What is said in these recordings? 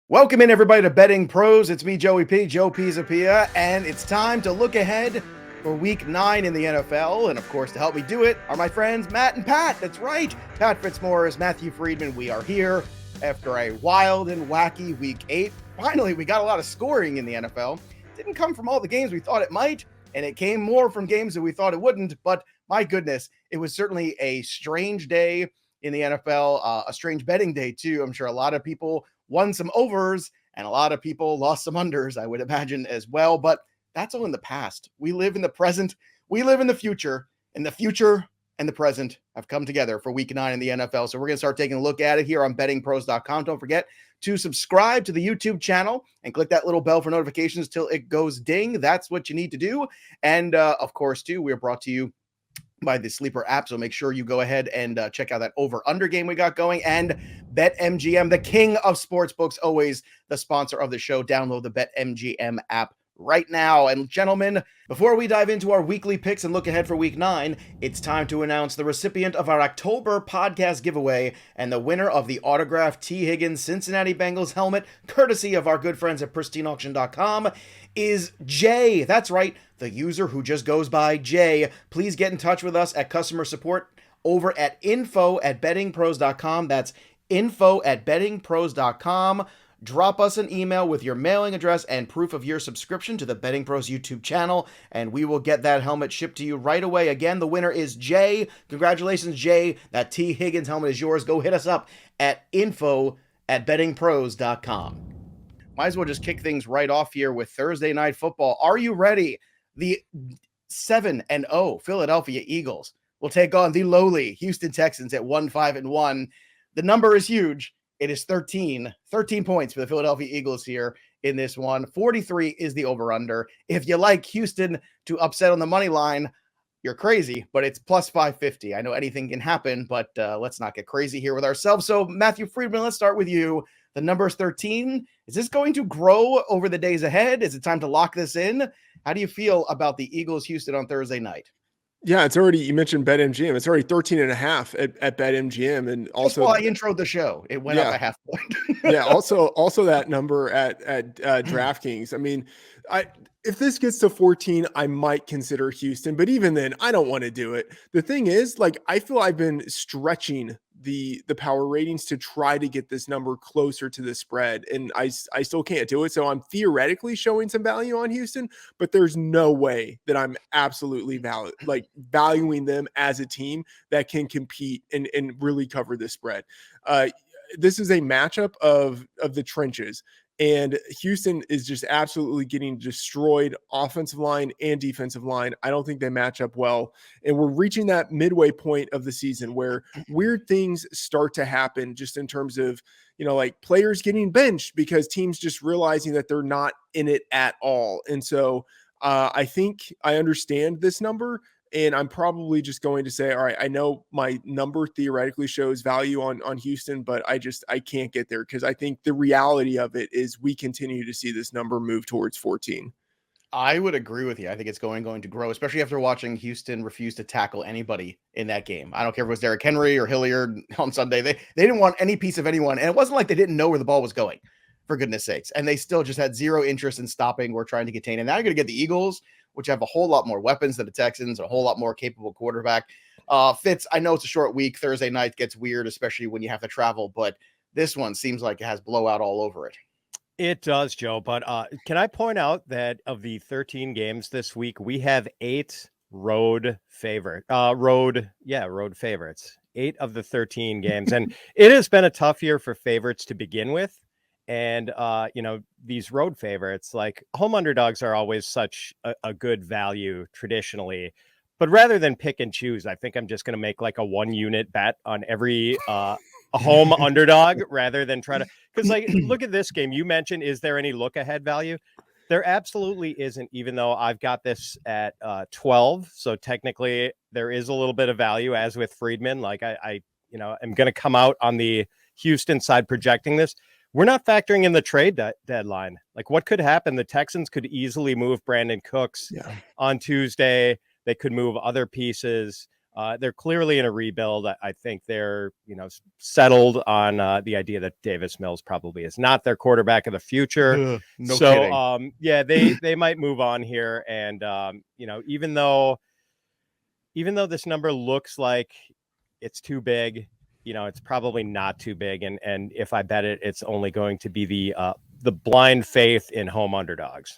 Welcome in, everybody, to Betting Pros. It's me, Joey P, Joe Pisapia, and it's time to look ahead for Week 9 in the NFL. And, of course, to help me do it are my friends Matt and Pat. That's right, Pat Fitzmaurice, Matthew Freedman. We are here after a wild and wacky Week 8. Finally, we got a lot of scoring in the NFL. Didn't come from all the games we thought it might, and it came more from games that we thought it wouldn't. But, my goodness, it was certainly a strange day in the NFL, a strange betting day, too. I'm sure a lot of people won some overs and a lot of people lost some unders, I would imagine, as well. But that's all in the past. We live in the present. We live in the future, and the future and the present have come together for Week 9 in the NFL. So we're going to start taking a look at it here on bettingpros.com. Don't forget to subscribe to the YouTube channel and click that little bell for notifications till it goes ding. That's what you need to do. And of course, too, we're brought to you by the Sleeper app, so make sure you go ahead and check out that over-under game we got going. And BetMGM, the king of sportsbooks, always the sponsor of the show. Download the BetMGM app right now. And gentlemen, before we dive into our weekly picks and look ahead for Week 9, it's time to announce the recipient of our October podcast giveaway and the winner of the autographed T. Higgins Cincinnati Bengals helmet, courtesy of our good friends at pristineauction.com, is Jay. That's right, the user who just goes by Jay. Please get in touch with us at customer support over at info@bettingpros.com. That's info@bettingpros.com. Drop us an email with your mailing address and proof of your subscription to the Betting Pros YouTube channel, and we will get that helmet shipped to you right away. Again, the winner is Jay. Congratulations, Jay. That T. Higgins helmet is yours. Go hit us up at info@bettingpros.com. Might as well just kick things right off here with Thursday Night Football. Are you ready? The 7-0 Philadelphia Eagles will take on the lowly Houston Texans at 1-5-1. The number is huge. It is 13 points for the Philadelphia Eagles here in this one. 43 is the over-under. If you like Houston to upset on the money line, you're crazy, but it's plus 550. I know anything can happen, but let's not get crazy here with ourselves. So, Matthew Freedman, let's start with you. The number is 13. Is this going to grow over the days ahead? Is it time to lock this in? How do you feel about the Eagles-Houston on Thursday night? Yeah, it's already, you mentioned BetMGM. It's already 13.5 at BetMGM. And also, while I introed the show, it went up a half point. Yeah. Also that number at DraftKings. I mean, if this gets to 14, I might consider Houston, but even then I don't want to do it. The thing is, like, I feel I've been stretching the power ratings to try to get this number closer to the spread, and I still can't do it. So I'm theoretically showing some value on Houston, but there's no way that I'm absolutely valuing them as a team that can compete and really cover the spread. This is a matchup of the trenches, and Houston is just absolutely getting destroyed, offensive line and defensive line. I don't think they match up well, and we're reaching that midway point of the season where weird things start to happen, just in terms of, like players getting benched because teams just realizing that they're not in it at all. And so I think I understand this number, and I'm probably just going to say, all right, I know my number theoretically shows value on Houston, but I can't get there, because I think the reality of it is we continue to see this number move towards 14. I would agree with you. I think it's going to grow, especially after watching Houston refuse to tackle anybody in that game. I don't care if it was Derrick Henry or Hilliard on Sunday. They didn't want any piece of anyone, and it wasn't like they didn't know where the ball was going, for goodness sakes. And they still just had zero interest in stopping or trying to contain. And now you're going to get the Eagles, which have a whole lot more weapons than the Texans, a whole lot more capable quarterback. Fitz, I know it's a short week. Thursday night gets weird, especially when you have to travel, but this one seems like it has blowout all over it. It does, Joe. But can I point out that of the 13 games this week, we have 8 road favorites. 8 of the 13 games. And it has been a tough year for favorites to begin with. And, these road favorites, like home underdogs, are always such a good value traditionally. But rather than pick and choose, I think I'm just going to make like a 1-unit bet on every a home underdog rather than try to, because like, look at this game. You mentioned, is there any look ahead value? There absolutely isn't, even though I've got this at 12. So technically there is a little bit of value, as with Freedman. Like I am going to come out on the Houston side projecting this. We're not factoring in the trade deadline. Like, what could happen? The Texans could easily move Brandon Cooks on Tuesday. They could move other pieces. They're clearly in a rebuild. I think they're, settled on the idea that Davis Mills probably is not their quarterback of the future. No so, kidding. Yeah, they might move on here. And, even though this number looks like it's too big, it's probably not too big. And if I bet it, it's only going to be the blind faith in home underdogs.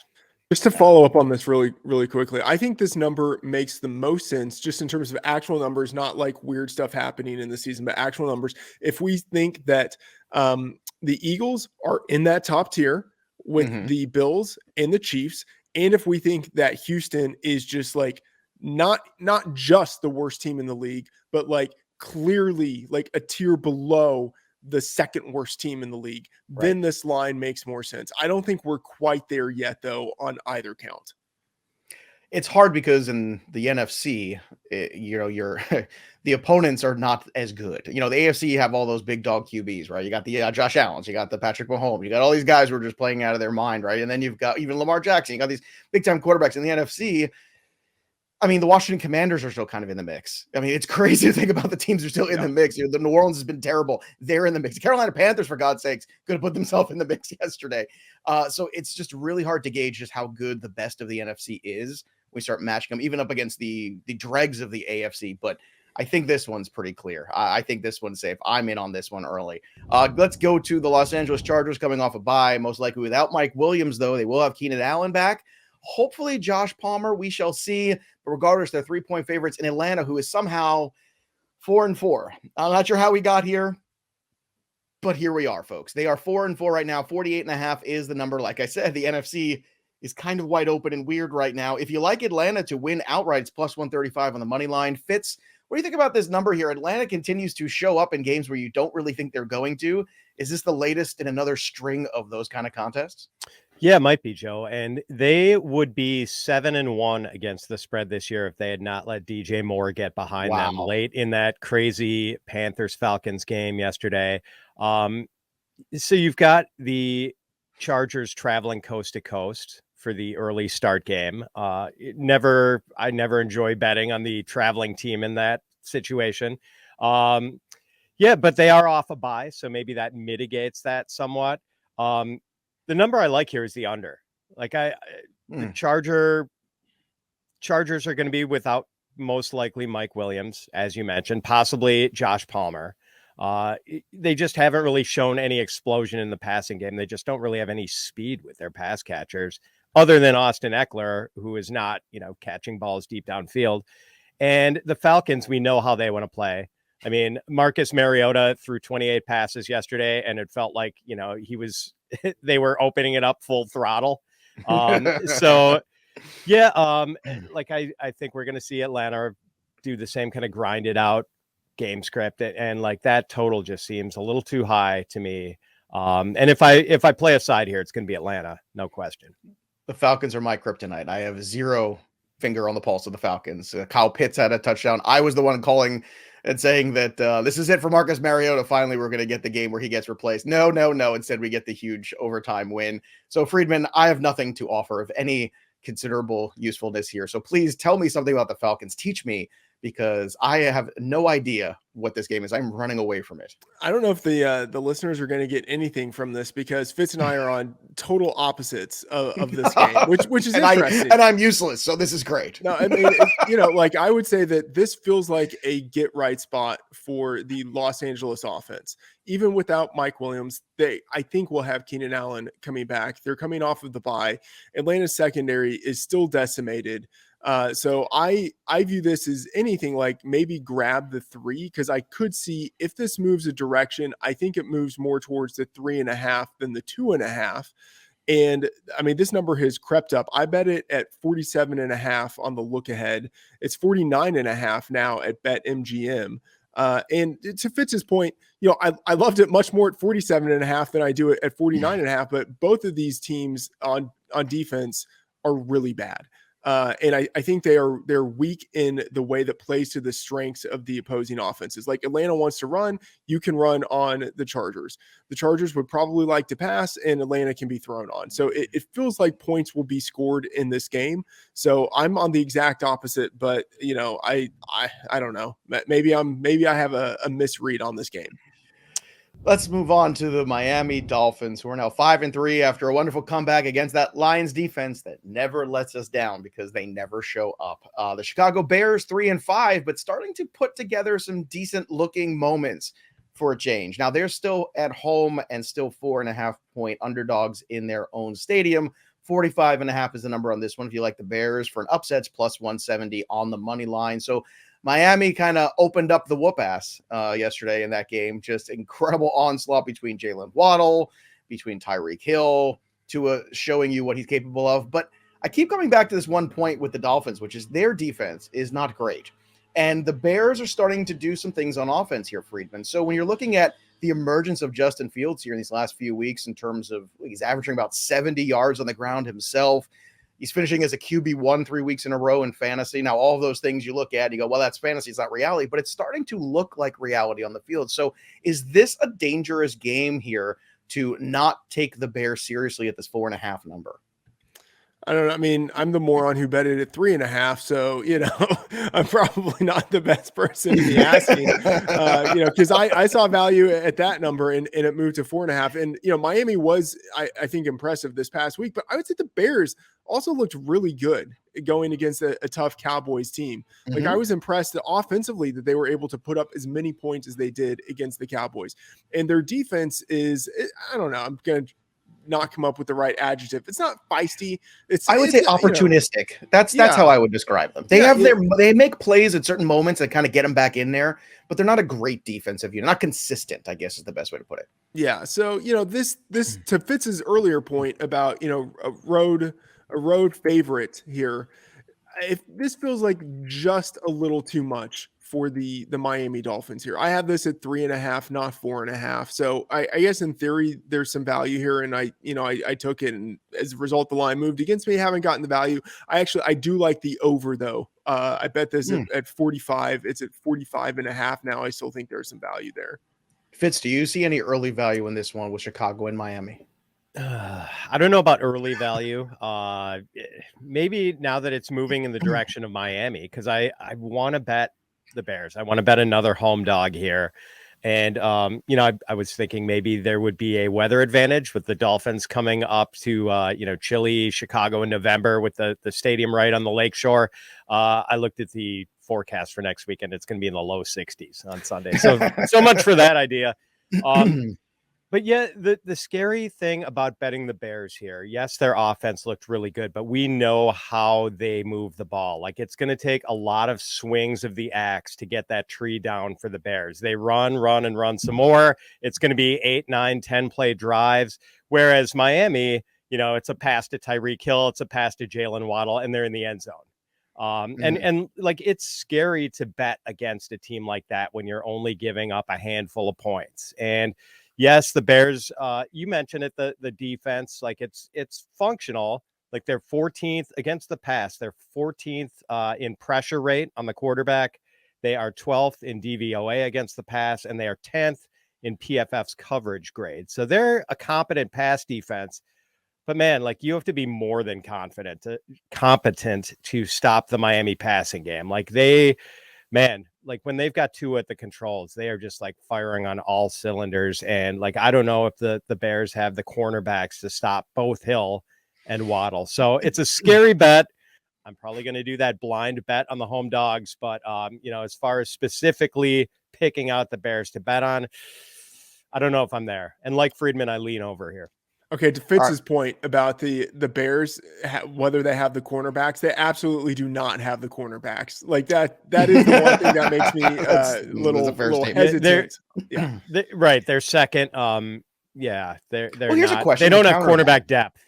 Just to follow up on this really, really quickly, I think this number makes the most sense just in terms of actual numbers, not like weird stuff happening in the season, but actual numbers. If we think that the Eagles are in that top tier with the Bills and the Chiefs, and if we think that Houston is just like not just the worst team in the league, but like clearly like a tier below the second worst team in the league, then this line makes more sense. I don't think we're quite there yet, though, on either count. It's hard because in the NFC, the opponents are not as good. The AFC, you have all those big dog QBs, right? You got the Josh Allens, you got the Patrick Mahomes, you got all these guys who are just playing out of their mind, right? And then you've got even Lamar Jackson. You got these big time quarterbacks in the NFC. I mean, the Washington Commanders are still kind of in the mix. I mean, it's crazy to think about the teams are still in the mix. The New Orleans has been terrible. They're in the mix. The Carolina Panthers, for God's sakes, could have put themselves in the mix yesterday. So it's just really hard to gauge just how good the best of the NFC is. We start matching them even up against the dregs of the AFC. But I think this one's pretty clear. I think this one's safe. I'm in on this one early. Let's go to the Los Angeles Chargers coming off a bye, most likely without Mike Williams, though. They will have Keenan Allen back. Hopefully Josh Palmer, we shall see. But regardless, they're 3-point favorites in Atlanta, who is somehow 4-4. I'm not sure how we got here, but here we are, folks. They are 4-4 right now. 48.5 is the number. Like I said, the NFC is kind of wide open and weird right now. If you like Atlanta to win outright, it's plus 135 on the money line. Fitz, what do you think about this number here? Atlanta continues to show up in games where you don't really think they're going to. Is this the latest in another string of those kind of contests? Yeah, it might be, Joe. And they would be 7-1 against the spread this year if they had not let DJ Moore get behind them late in that crazy Panthers-Falcons game yesterday. So you've got the Chargers traveling coast to coast for the early start game. I never enjoy betting on the traveling team in that situation. Yeah, but they are off a bye, so maybe that mitigates that somewhat. The number I like here is the under. Like the Chargers are going to be without most likely Mike Williams, as you mentioned, possibly Josh Palmer. They just haven't really shown any explosion in the passing game. They just don't really have any speed with their pass catchers other than Austin Eckler, who is not, catching balls deep downfield. And the Falcons, we know how they want to play. I mean, Marcus Mariota threw 28 passes yesterday, and it felt like, they were opening it up full throttle. So yeah, I think we're going to see Atlanta do the same kind of grinded out game script. And like that total just seems a little too high to me. And if I play a side here, it's going to be Atlanta. No question. The Falcons are my kryptonite. I have zero finger on the pulse of the Falcons. Kyle Pitts had a touchdown. I was the one calling and saying that this is it for Marcus Mariota. Finally, we're going to get the game where he gets replaced. No. Instead, we get the huge overtime win. So, Freedman, I have nothing to offer of any considerable usefulness here. So please tell me something about the Falcons. Teach me, because I have no idea what this game is. I'm running away from it. I don't know if the listeners are going to get anything from this, because Fitz and I are on total opposites of this game, which is interesting. I'm useless, so this is great. No, I mean, I would say that this feels like a get right spot for the Los Angeles offense. Even without Mike Williams, I think we'll have Keenan Allen coming back. They're coming off of the bye. Atlanta's secondary is still decimated. So I view this as anything like maybe grab the 3, because I could see if this moves a direction, I think it moves more towards the 3.5 than the 2.5. And I mean, this number has crept up. I bet it at 47.5 on the look ahead. It's 49.5 now at BetMGM. And to Fitz's point, I loved it much more at 47.5 than I do it at 49.5, but both of these teams on defense are really bad. And I think they're weak in the way that plays to the strengths of the opposing offenses. Like Atlanta wants to run, you can run on the Chargers. The Chargers would probably like to pass, and Atlanta can be thrown on. So it feels like points will be scored in this game. So I'm on the exact opposite, but I don't know. Maybe I have a misread on this game. Let's move on to the Miami Dolphins, who are now 5-3 after a wonderful comeback against that Lions defense that never lets us down because they never show up. The Chicago Bears 3-5, but starting to put together some decent looking moments for a change. Now they're still at home and still 4.5-point underdogs in their own stadium. 45.5 is the number on this one. If you like the Bears for an upsets, plus 170 on the money line. So Miami kind of opened up the whoop ass yesterday in that game. Just incredible onslaught between Jalen Waddle, between Tyreek Hill, Tua showing you what he's capable of. But I keep coming back to this one point with the Dolphins, which is their defense is not great. And the Bears are starting to do some things on offense here, Freedman. So when you're looking at the emergence of Justin Fields here in these last few weeks in terms of he's averaging about 70 yards on the ground himself. He's finishing as a QB1 3 weeks in a row in fantasy. Now, all of those things you look at, and you go, well, that's fantasy, it's not reality, but it's starting to look like reality on the field. So is this a dangerous game here to not take the Bears seriously at this 4.5 number? I don't know. I mean, I'm the moron who bet it at 3.5. So, I'm probably not the best person to be asking, because I saw value at that number and it moved to 4.5. And, Miami was, I think, impressive this past week, but I would say the Bears also looked really good going against a tough Cowboys team. Like I was impressed that offensively that they were able to put up as many points as they did against the Cowboys. And their defense is, I don't know, I'm going to not come up with the right adjective. It's not feisty. I would say opportunistic. That's how I would describe them. They make plays at certain moments that kind of get them back in there, but they're not a great defensive unit. Not consistent, I guess is the best way to put it. Yeah. So, this to Fitz's earlier point about, a road favorite here. If this feels like just a little too much for the Miami Dolphins here. I have this at 3.5, not 4.5. So I guess in theory there's some value here, and I took it, and as a result the line moved against me. Haven't gotten the value. I do like the over though. I bet this at 45. It's at 45.5 now. I still think there's some value there. Fitz, do you see any early value in this one with Chicago and Miami? I don't know about early value. Maybe now that it's moving in the direction of Miami, because I want to bet the Bears. I want to bet another home dog here. And, I was thinking maybe there would be a weather advantage with the Dolphins coming up to, chilly Chicago in November with the stadium right on the lakeshore. I looked at the forecast for next weekend. It's going to be in the low 60s on Sunday. So much for that idea. But yeah, the scary thing about betting the Bears here, yes, their offense looked really good, but we know how they move the ball. Like it's going to take a lot of swings of the axe to get that tree down for the Bears. They run some more. It's going to be 8, 9, 10 play drives. Whereas Miami, it's a pass to Tyreek Hill, it's a pass to Jalen Waddle, and they're in the end zone. And like it's scary to bet against a team like that when you're only giving up a handful of points. And yes, the Bears, you mentioned it, the defense, like it's functional. Like they're 14th against the pass. They're 14th in pressure rate on the quarterback. They are 12th in DVOA against the pass, and they are 10th in PFF's coverage grade. So they're a competent pass defense. But man, like you have to be more than competent to stop the Miami passing game. Like like when they've got Tua at the controls, they are just like firing on all cylinders. And like, I don't know if the Bears have the cornerbacks to stop both Hill and Waddle. So it's a scary bet. I'm probably going to do that blind bet on the home dogs. But, as far as specifically picking out the Bears to bet on, I don't know if I'm there. And like Freedman, I lean over here. Okay, to Fitz's point about the Bears, whether they have the cornerbacks, they absolutely do not have the cornerbacks. Like that is the one thing that makes me a little hesitant. Right, they're second. They're here's not, a question. They don't have cornerback depth.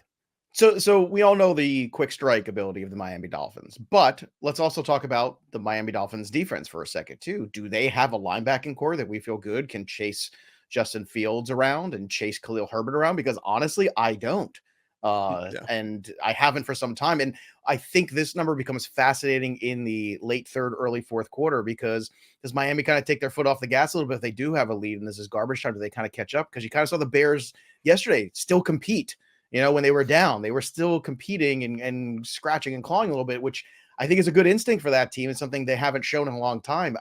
So we all know the quick strike ability of the Miami Dolphins, but let's also talk about the Miami Dolphins defense for a second too. Do they have a linebacking core that we feel good can chase Justin Fields around and chase Khalil Herbert around? Because honestly, I don't. And I haven't for some time. And I think this number becomes fascinating in the late third, early fourth quarter, because does Miami kind of take their foot off the gas a little bit if they do have a lead and this is garbage time? Do they kind of catch up? Because you kind of saw the Bears yesterday still compete. When they were down, they were still competing and scratching and clawing a little bit, which I think is a good instinct for that team. It's something they haven't shown in a long time.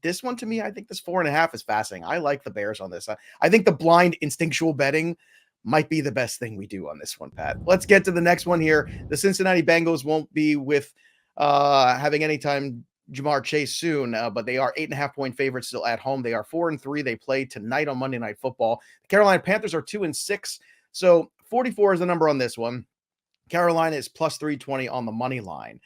This one, to me, I think this 4.5 is fascinating. I like the Bears on this. I think the blind instinctual betting might be the best thing we do on this one, Pat. Let's get to the next one here. The Cincinnati Bengals won't be with having any time Jamar Chase soon, but they are 8.5-point favorites still at home. They are 4-3. They play tonight on Monday Night Football. The Carolina Panthers are 2-6. So 44 is the number on this one. Carolina is plus 320 on the money line.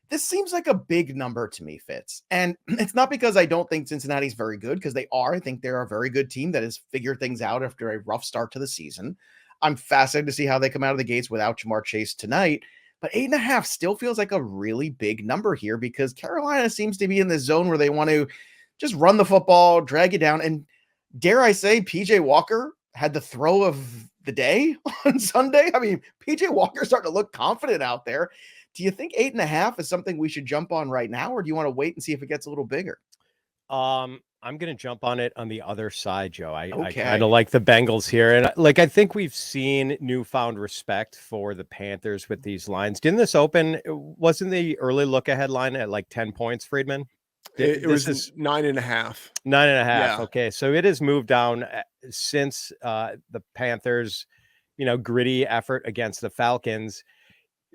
This seems like a big number to me, Fitz. And it's not because I don't think Cincinnati's very good, because they are. I think they're a very good team that has figured things out after a rough start to the season. I'm fascinated to see how they come out of the gates without Jamar Chase tonight. But 8.5 still feels like a really big number here, because Carolina seems to be in the zone where they want to just run the football, drag it down. And dare I say, PJ Walker had the throw of the day on Sunday. I mean, PJ Walker's starting to look confident out there. Do you think 8.5 is something we should jump on right now, or do you want to wait and see if it gets a little bigger? I'm going to jump on it on the other side, Joe. I Okay. kind of like the Bengals here. And I think we've seen newfound respect for the Panthers with these lines. Didn't this open? Wasn't the early look ahead line at like 10 points, Friedman? It was 9.5. 9.5. Yeah. Okay. So it has moved down since the Panthers, gritty effort against the Falcons.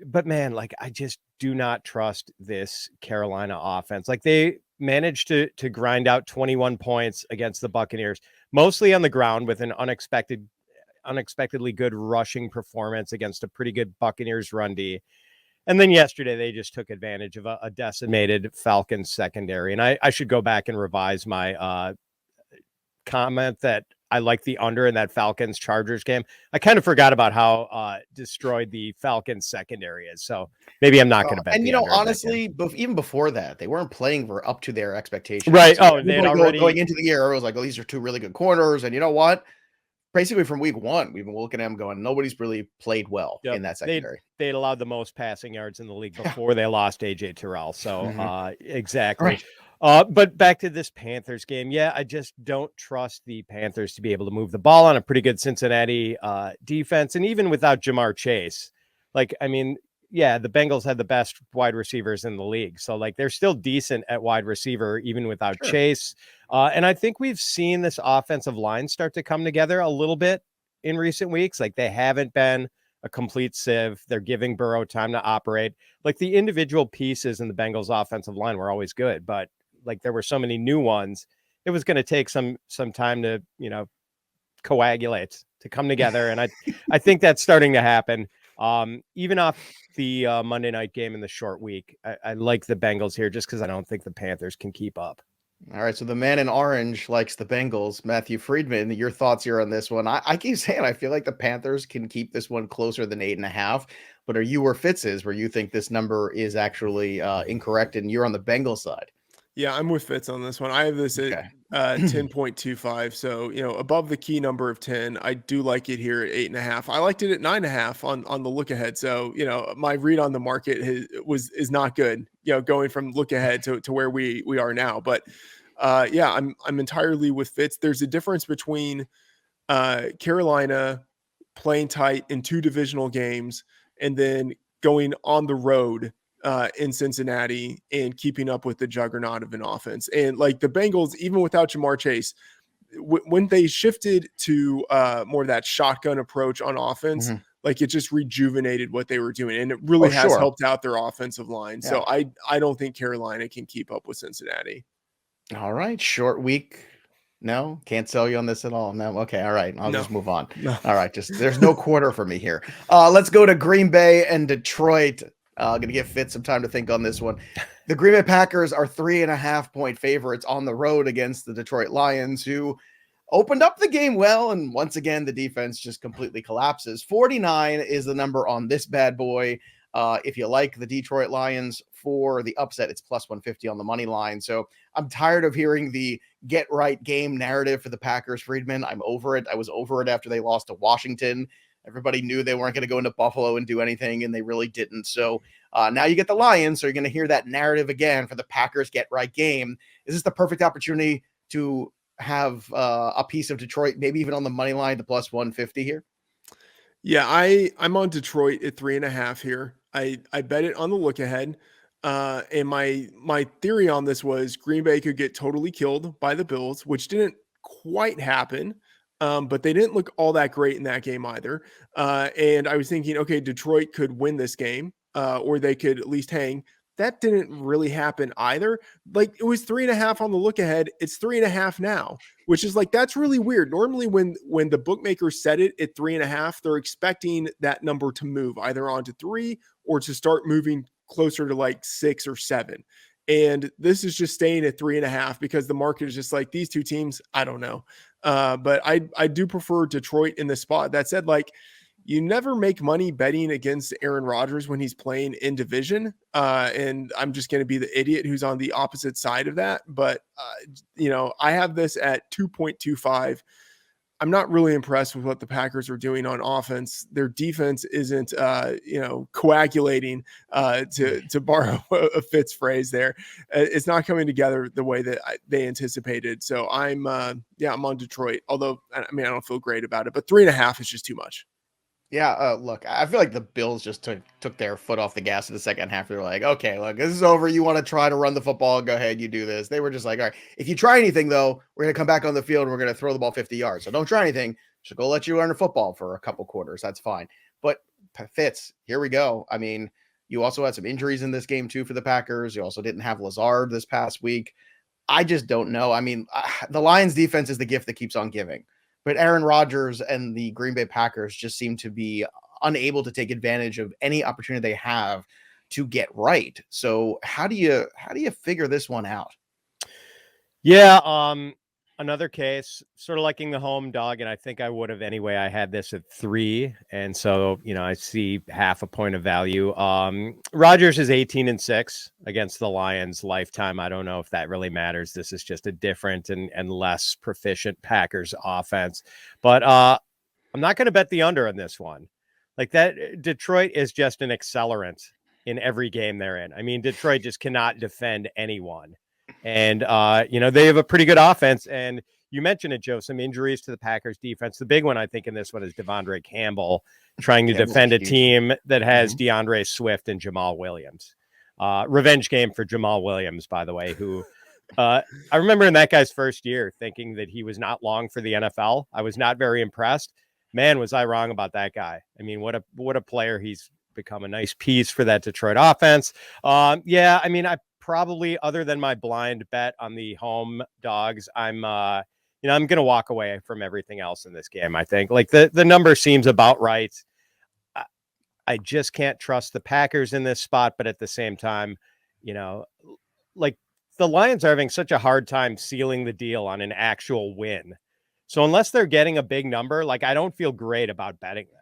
But man, I just do not trust this Carolina offense. They managed to grind out 21 points against the Buccaneers, mostly on the ground with an unexpectedly good rushing performance against a pretty good Buccaneers run D. And then yesterday, they just took advantage of a decimated Falcons secondary. And I should go back and revise my comment that I like the under in that Falcons Chargers game. I kind of forgot about how destroyed the Falcons secondary is. So maybe I'm not going to bet. And honestly, even before that, they weren't playing up to their expectations. Right. So they had already going into the year. It was like, these are two really good corners. And you know what? Basically from week one, we've been looking at them going, nobody's really played well in that secondary. They'd allowed the most passing yards in the league before they lost AJ Terrell. So exactly. Right. But back to this Panthers game. Yeah, I just don't trust the Panthers to be able to move the ball on a pretty good Cincinnati defense. And even without Jamar Chase, the Bengals had the best wide receivers in the league. So they're still decent at wide receiver, even without Chase. And I think we've seen this offensive line start to come together a little bit in recent weeks. They haven't been a complete sieve. They're giving Burrow time to operate. The individual pieces in the Bengals offensive line were always good, but there were so many new ones, it was going to take some time to, coagulate, to come together. And I think that's starting to happen. Even off the Monday night game in the short week, I like the Bengals here just because I don't think the Panthers can keep up. All right, so the man in orange likes the Bengals. Matthew Friedman, your thoughts here on this one? I keep saying I feel like the Panthers can keep this one closer than 8.5, but are you where Fitz is, where you think this number is actually incorrect and you're on the Bengals side? Yeah, I'm with Fitz on this one. I have this at 10.25. So, above the key number of 10. I do like it here at 8.5. I liked it at 9.5 on the look ahead. So, my read on the market is not good, going from look ahead to where we are now. But I'm entirely with Fitz. There's a difference between Carolina playing tight in two divisional games and then going on the road in Cincinnati and keeping up with the juggernaut of an offense. And the Bengals, even without Jamar Chase, when they shifted to more of that shotgun approach on offense, it just rejuvenated what they were doing. And it really has helped out their offensive line. Yeah. So I don't think Carolina can keep up with Cincinnati. All right. Short week. No, can't sell you on this at all. No. Okay. All right. I'll just move on. No. All right. There's no quarter for me here. Let's go to Green Bay and Detroit. Going to give Fitz some time to think on this one. The Green Bay Packers are 3.5-point favorites on the road against the Detroit Lions, who opened up the game well. And once again, the defense just completely collapses. 49 is the number on this bad boy. If you like the Detroit Lions for the upset, it's plus 150 on the money line. So I'm tired of hearing the get right game narrative for the Packers, Friedman. I'm over it. I was over it after they lost to Washington. Everybody knew they weren't going to go into Buffalo and do anything, and they really didn't. So now you get the Lions, so you're going to hear that narrative again for the Packers get right game. Is this the perfect opportunity to have a piece of Detroit, maybe even on the money line, the plus 150 here? Yeah, I'm on Detroit at 3.5 here. I bet it on the look ahead. And my theory on this was Green Bay could get totally killed by the Bills, which didn't quite happen. But they didn't look all that great in that game either. And I was thinking, okay, Detroit could win this game, or they could at least hang. That didn't really happen either. Like, it was 3.5 on the look ahead. It's 3.5 now, which is like, that's really weird. Normally when the bookmakers set it at 3.5, they're expecting that number to move either onto 3 or to start moving closer to like 6 or 7. And this is just staying at 3.5 because the market is just like, these two teams, I don't know. But I do prefer Detroit in this spot. That said, like, you never make money betting against Aaron Rodgers when he's playing in division. And I'm just going to be the idiot who's on the opposite side of that. But, I have this at 2.25. I'm not really impressed with what the Packers are doing on offense. Their defense isn't, coagulating, to borrow a Fitz phrase there. It's not coming together the way that they anticipated. So I'm on Detroit. Although, I don't feel great about it, but 3.5 is just too much. Yeah, look, I feel like the Bills just took their foot off the gas in the second half. They're like, okay, look, this is over. You want to try to run the football? Go ahead, you do this. They were just like, all right, if you try anything, though, we're going to come back on the field and we're going to throw the ball 50 yards. So don't try anything. Just go let you learn the football for a couple quarters. That's fine. But Fitz, here we go. I mean, you also had some injuries in this game, too, for the Packers. You also didn't have Lazard this past week. I just don't know. I mean, the Lions defense is the gift that keeps on giving. But Aaron Rodgers and the Green Bay Packers just seem to be unable to take advantage of any opportunity they have to get right. So how do you figure this one out? Yeah, another case, sort of liking the home dog, and I think I would have anyway. I had this at 3, and so I see half a point of value. Rodgers is 18-6 against the Lions lifetime. I don't know if that really matters. This is just a different and less proficient Packers offense, but I'm not going to bet the under on this one. Like, that Detroit is just an accelerant in every game they're in. I mean, Detroit just cannot defend anyone. And, they have a pretty good offense. And you mentioned it, Joe, some injuries to the Packers defense. The big one, I think, in this one is Devondre Campbell trying to defend a team that has DeAndre Swift and Jamal Williams. Revenge game for Jamal Williams, by the way, who I remember in that guy's first year thinking that he was not long for the NFL. I was not very impressed. Man, was I wrong about that guy. I mean, what a player. He's become a nice piece for that Detroit offense. I probably, other than my blind bet on the home dogs, I'm going to walk away from everything else in this game. I think like the number seems about right. I just can't trust the Packers in this spot, but at the same time, like the Lions are having such a hard time sealing the deal on an actual win. So unless they're getting a big number, like, I don't feel great about betting them.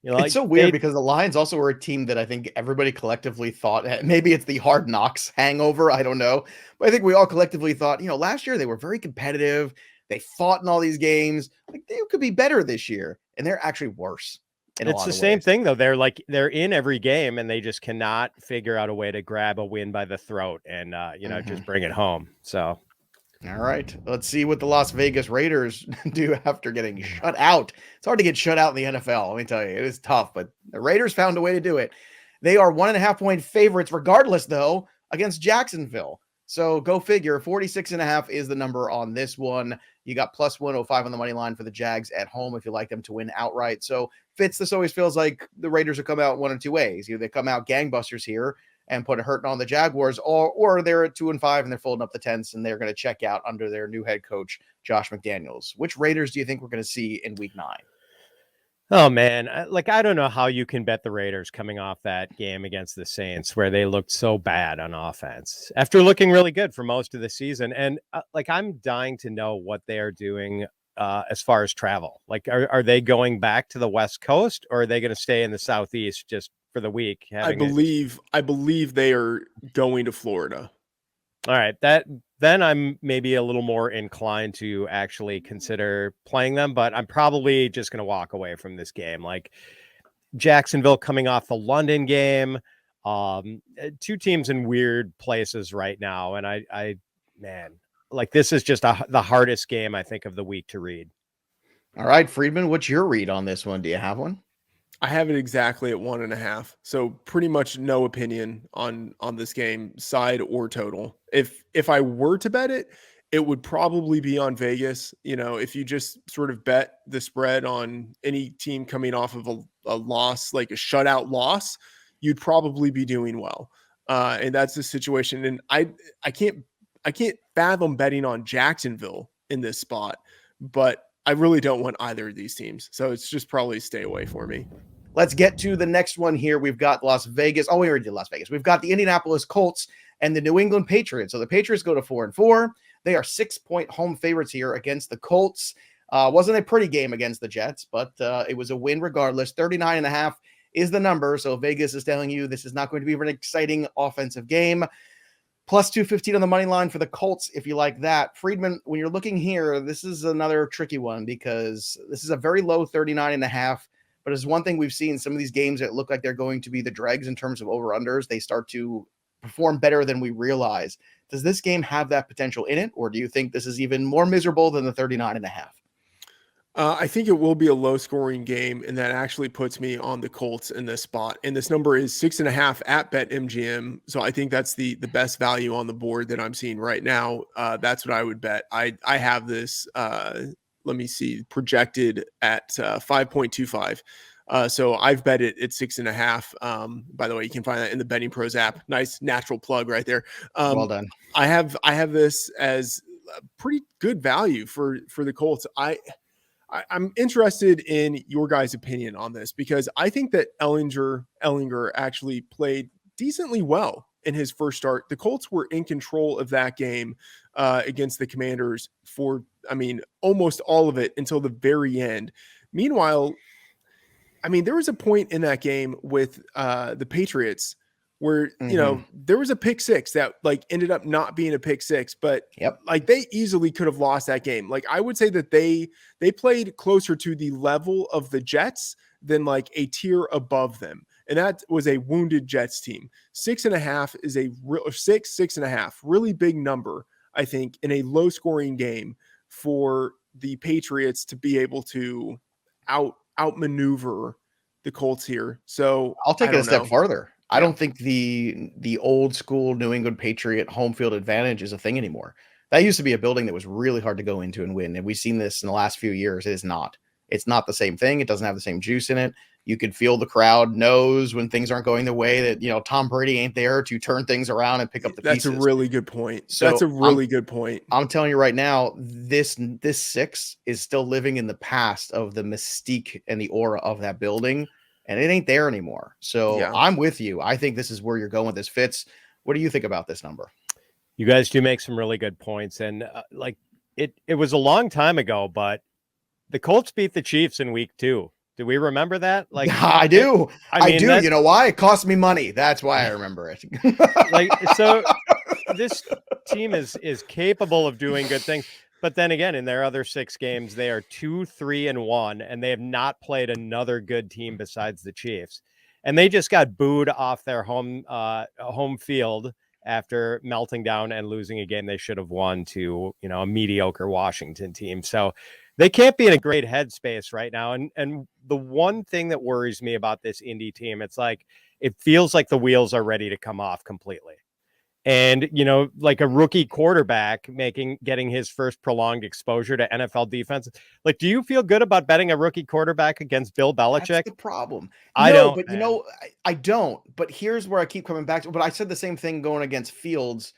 It's so weird because the Lions also were a team that I think everybody collectively thought, maybe it's the Hard Knocks hangover, I don't know. But I think we all collectively thought, last year they were very competitive. They fought in all these games. Like, they could be better this year, and they're actually worse. It's the same thing, though. They're in every game, and they just cannot figure out a way to grab a win by the throat and, just bring it home. So. All right, let's see what the Las Vegas Raiders do after getting shut out. It's hard to get shut out in the NFL. Let me tell you, it is tough, but the Raiders found a way to do it. They are 1.5-point favorites regardless, though, against Jacksonville. So go figure. 46.5 is the number on this one. You got plus 105 on the money line for the Jags at home if you like them to win outright. So Fitz, this always feels like the Raiders will come out one of two ways. Either they come out gangbusters here and put a hurting on the Jaguars, or they're at 2-5 and they're folding up the tents and they're going to check out under their new head coach, Josh McDaniels. Which Raiders do you think we're going to see in week 9? Oh, man. I don't know how you can bet the Raiders coming off that game against the Saints where they looked so bad on offense after looking really good for most of the season. And I'm dying to know what they are doing as far as travel. Like, are they going back to the West Coast, or are they going to stay in the Southeast just for the week? I believe they are going to Florida. All right, then I'm maybe a little more inclined to actually consider playing them, but I'm probably just going to walk away from this game. Like Jacksonville coming off the London game, two teams in weird places right now, and I man, like this is just the hardest game I think of the week to read. All right, Freedman, what's your read on this one? Do you have one? I have it exactly at 1.5. So pretty much no opinion on this game, side or total. If I were to bet it, it would probably be on Vegas. You know, if you just sort of bet the spread on any team coming off of a loss, like a shutout loss, you'd probably be doing well. And that's the situation. And I can't fathom betting on Jacksonville in this spot, but I really don't want either of these teams. So it's just probably stay away for me. Let's get to the next one here. We've got Las Vegas. Oh, we already did Las Vegas. We've got the Indianapolis Colts and the New England Patriots. So the Patriots go to 4-4. They are 6-point home favorites here against the Colts. Wasn't a pretty game against the Jets, but it was a win regardless. 39.5 is the number. So Vegas is telling you this is not going to be an exciting offensive game. Plus 215 on the money line for the Colts, if you like that. Freedman, when you're looking here, this is another tricky one because this is a very low 39.5. But it's one thing we've seen some of these games that look like they're going to be the dregs in terms of over-unders. They start to perform better than we realize. Does this game have that potential in it? Or do you think this is even more miserable than the 39.5? I think it will be a low scoring game, and that actually puts me on the Colts in this spot. And this number is 6.5 at BetMGM. So I think that's the best value on the board that I'm seeing right now. That's what I would bet. I have this, let me see, projected at 5.25. So I've bet it at 6.5. By the way, you can find that in the Betting Pros app. Nice natural plug right there. Well done. I have this as a pretty good value for the Colts. I'm interested in your guys' opinion on this because I think that Ellinger actually played decently well in his first start. The Colts were in control of that game against the Commanders for, almost all of it until the very end. Meanwhile, there was a point in that game with the Patriots where, there was a pick six that ended up not being a pick six, but they easily could have lost that game. I would say that they played closer to the level of the Jets than a tier above them. And that was a wounded Jets team. 6.5 is a real 6.5, really big number, I think, in a low scoring game for the Patriots to be able to outmaneuver the Colts here. So I'll take it a step farther. Yeah. I don't think the old school New England Patriot home field advantage is a thing anymore. That used to be a building that was really hard to go into and win. And we've seen this in the last few years. It is not. It's not the same thing. It doesn't have the same juice in it. You could feel the crowd knows when things aren't going the way that, Tom Brady ain't there to turn things around and pick up the pieces. That's a really good point. So that's a really good point. I'm telling you right now, this 6 is still living in the past of the mystique and the aura of that building. And it ain't there anymore. So I'm with you. I think this is where you're going with this. Fitz, what do you think about this number? You guys do make some really good points. And it was a long time ago, but the Colts beat the Chiefs in week 2. Do we remember that? I do. I do. You know why? It cost me money. That's why I remember it. So this team is capable of doing good things. But then again, in their other 6 games, they are 2-3-1, and they have not played another good team besides the Chiefs. And they just got booed off their home field after melting down and losing a game they should have won to, a mediocre Washington team. So they can't be in a great headspace right now. And the one thing that worries me about this Indy team, it feels like the wheels are ready to come off completely. And, a rookie quarterback getting his first prolonged exposure to NFL defense. Do you feel good about betting a rookie quarterback against Bill Belichick? That's the problem. I don't. But I don't. But here's where I keep coming back to. But I said the same thing going against Fields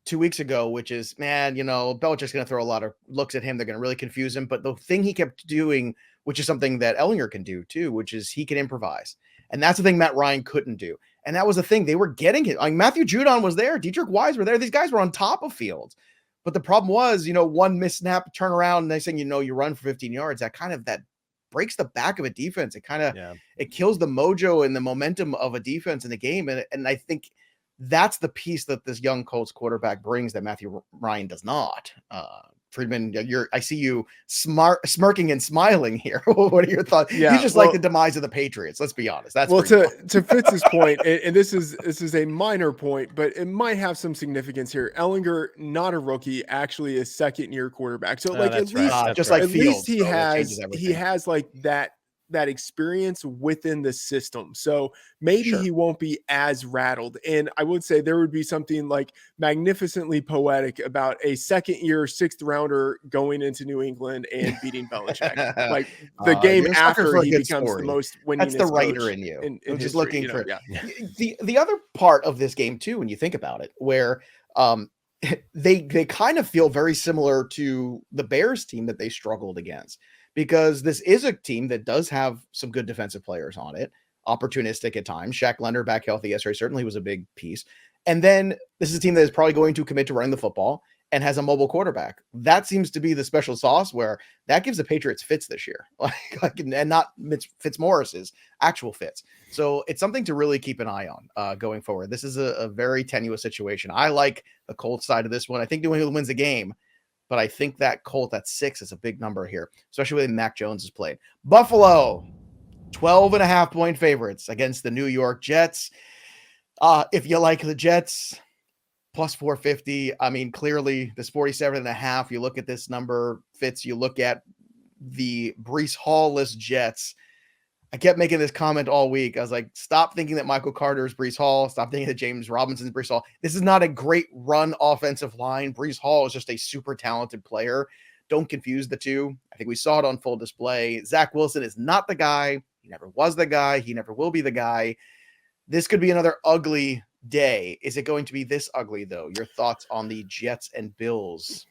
2 weeks ago, which is, Belichick's going to throw a lot of looks at him. They're going to really confuse him. But the thing he kept doing, which is something that Ellinger can do too, which is he can improvise. And that's the thing Matt Ryan couldn't do. And that was the thing. They were getting it. Matthew Judon was there. Dietrich Wise were there. These guys were on top of Fields. But the problem was, one missed snap, turn around, and next thing you run for 15 yards. That breaks the back of a defense. It kind of it kills the mojo and the momentum of a defense in the game. And I think That's the piece that this young Colts quarterback brings that Matthew Ryan does not. Freedman, I see you smirking and smiling here. What are your thoughts? Yeah, You just like the demise of the Patriots. Let's be honest. That's well, to Fitz's point, and this is a minor point, but it might have some significance here. Ellinger, not a rookie, actually a second-year quarterback. So like that's right. just like at Fields, least he so has like that experience within the system. So maybe he won't be as rattled. And I would say there would be something like magnificently poetic about a second-year 6th rounder going into New England and beating Belichick. Like the game after he becomes the most winningest. That's the writer coach in you. in Just history, looking for the other part of this game too, when you think about it, where they kind of feel very similar to the Bears team that they struggled against, because this is a team that does have some good defensive players on it, opportunistic at times. Shaq Leonard back healthy yesterday certainly was a big piece. And then this is a team that is probably going to commit to running the football and has a mobile quarterback. That seems to be the special sauce where that gives the Patriots fits this year, and not Fitzmaurice's actual fits. So it's something to really keep an eye on going forward. This is a very tenuous situation. I like the Colts side of this one. I think New England wins the game, but I think that Colt at 6 is a big number here, especially when Mac Jones has played. Buffalo, 12.5-point favorites against the New York Jets. If you like the Jets, plus 450. I mean, clearly this 47.5. You look at this number, Fitz, you look at the Breece Hall-less Jets. I kept making this comment all week. I was like, stop thinking that Michael Carter is Breece Hall. Stop thinking that James Robinson is Breece Hall. This is not a great run offensive line. Breece Hall is just a super talented player. Don't confuse the two. I think we saw it on full display. Zach Wilson is not the guy. He never was the guy. He never will be the guy. This could be another ugly day. Is it going to be this ugly, though? Your thoughts on the Jets and Bills?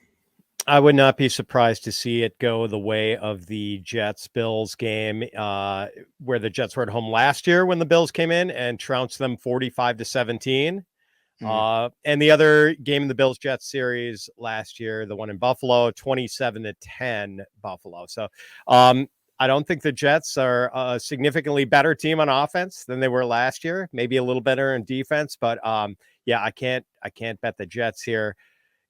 I would not be surprised to see it go the way of the Jets-Bills game, where the Jets were at home last year when the Bills came in and trounced them 45-17. And the other game in the Bills-Jets series last year, the one in Buffalo, 27-10 Buffalo. So I don't think the Jets are a significantly better team on offense than they were last year. Maybe a little better in defense, but yeah, I can't bet the Jets here.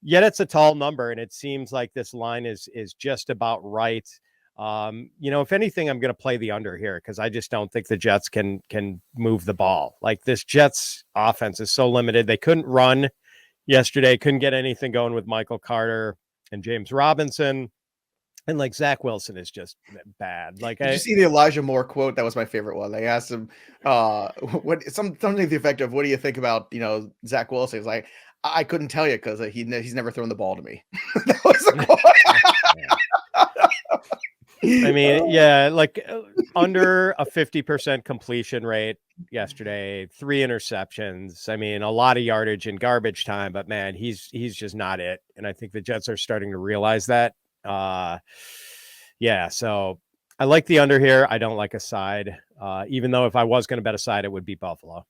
Yet it's a tall number, and it seems like this line is just about right. If anything, I'm going to play the under here because I just don't think the Jets can move the ball. Like, this Jets offense is so limited. They couldn't run yesterday, couldn't get anything going with Michael Carter and James Robinson. And like Zach Wilson is just bad. Like, did you see the Elijah Moore quote? That was my favorite one. They asked him something to the effect of, "What do you think about Zach Wilson?" He's like, "I couldn't tell you because he's never thrown the ball to me." That was the quote. I mean, yeah, like under a 50% completion rate yesterday, 3 interceptions. I mean, a lot of yardage in garbage time, but man, he's just not it. And I think the Jets are starting to realize that. So I like the under here. I don't like a side, even though if I was going to bet a side, it would be Buffalo.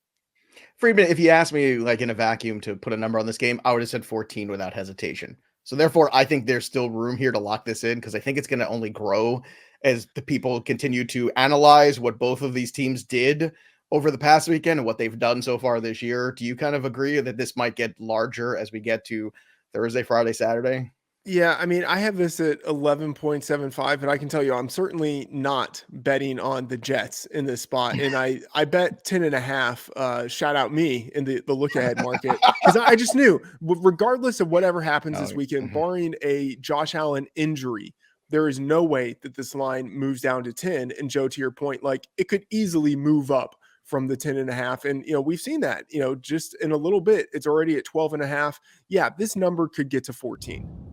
Freedman, if you asked me like in a vacuum to put a number on this game, I would have said 14 without hesitation. So therefore, I think there's still room here to lock this in because I think it's going to only grow as the people continue to analyze what both of these teams did over the past weekend and what they've done so far this year. Do you kind of agree that this might get larger as we get to Thursday, Friday, Saturday? Yeah, I mean, I have this at 11.75, but I can tell you I'm certainly not betting on the Jets in this spot. And I bet 10.5, shout out me in the look ahead market. Because I just knew, regardless of whatever happens this weekend, barring a Josh Allen injury, there is no way that this line moves down to 10. And Joe, to your point, like it could easily move up from the 10.5. And, we've seen that, just in a little bit, it's already at 12.5. Yeah, this number could get to 14.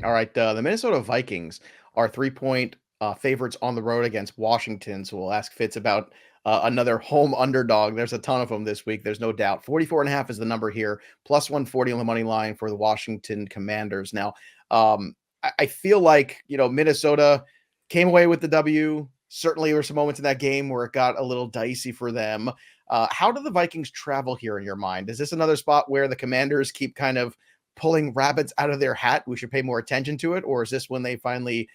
All right. The Minnesota Vikings are 3-point favorites on the road against Washington. So we'll ask Fitz about another home underdog. There's a ton of them this week. There's no doubt. 44.5 is the number here. Plus 140 on the money line for the Washington Commanders. Now, I feel like, Minnesota came away with the W. Certainly there were some moments in that game where it got a little dicey for them. How do the Vikings travel here in your mind? Is this another spot where the Commanders keep kind of pulling rabbits out of their hat? We should pay more attention to it. Or is this when they finally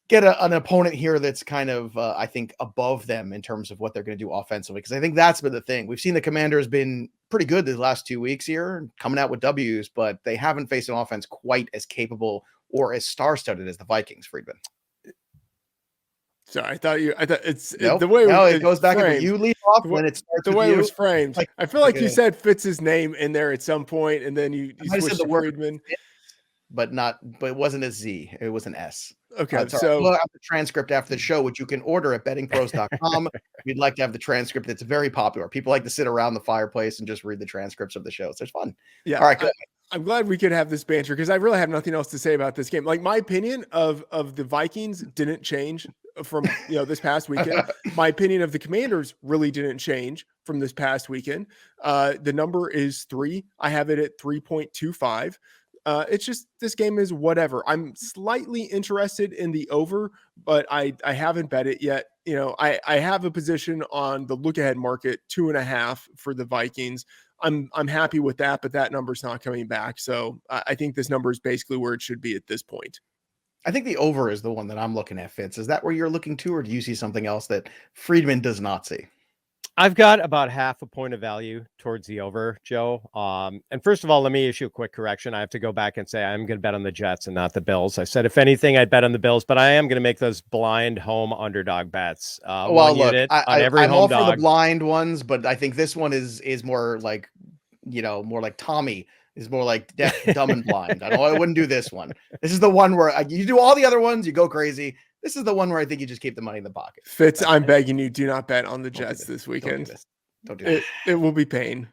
get an opponent here that's kind of, I think, above them in terms of what they're going to do offensively. Because I think that's been the thing. We've seen the Commanders been pretty good the last 2 weeks here, coming out with W's, but they haven't faced an offense quite as capable or as star-studded as the Vikings, Freedman. So I thought it's Nope. the way it goes back framed, and you lead off when it starts the with way you. it was framed. Like, I feel like you said Fitz's name in there at some point, and then you switched to Freedman. But it wasn't a Z. It was an S. Okay, so we'll have the transcript after the show, which you can order at bettingpros.com. We'd like to have the transcript. It's very popular. People like to sit around the fireplace and just read the transcripts of the shows. It's fun. Yeah. All right, good. I'm glad we could have this banter because I really have nothing else to say about this game. Like, my opinion of the Vikings didn't change from this past weekend. My opinion of the Commanders really didn't change from this past weekend. The number is 3. I have it at 3.25. It's just, this game is whatever. I'm slightly interested in the over, but I haven't bet it yet. I have a position on the look ahead market, 2.5 for the Vikings. I'm happy with that, but that number's not coming back. So I think this number is basically where it should be at this point. I think the over is the one that I'm looking at, Fitz. Is that where you're looking to, or do you see something else that Freedman does not see? I've got about half a point of value towards the over, Joe. And first of all, let me issue a quick correction. I have to go back and say I'm going to bet on the Jets and not the Bills. I said, if anything, I'd bet on the Bills, but I am going to make those blind home underdog bets. Well, look, I'm all dog. for the blind ones, but I think this one is more like, more like Tommy. Is more like deaf, dumb, and blind. I wouldn't do this one. This is the one where you do all the other ones, you go crazy. This is the one where I think you just keep the money in the pocket. Fitz, I'm begging you, do not bet on the Jets this weekend. Don't do this. It will be pain.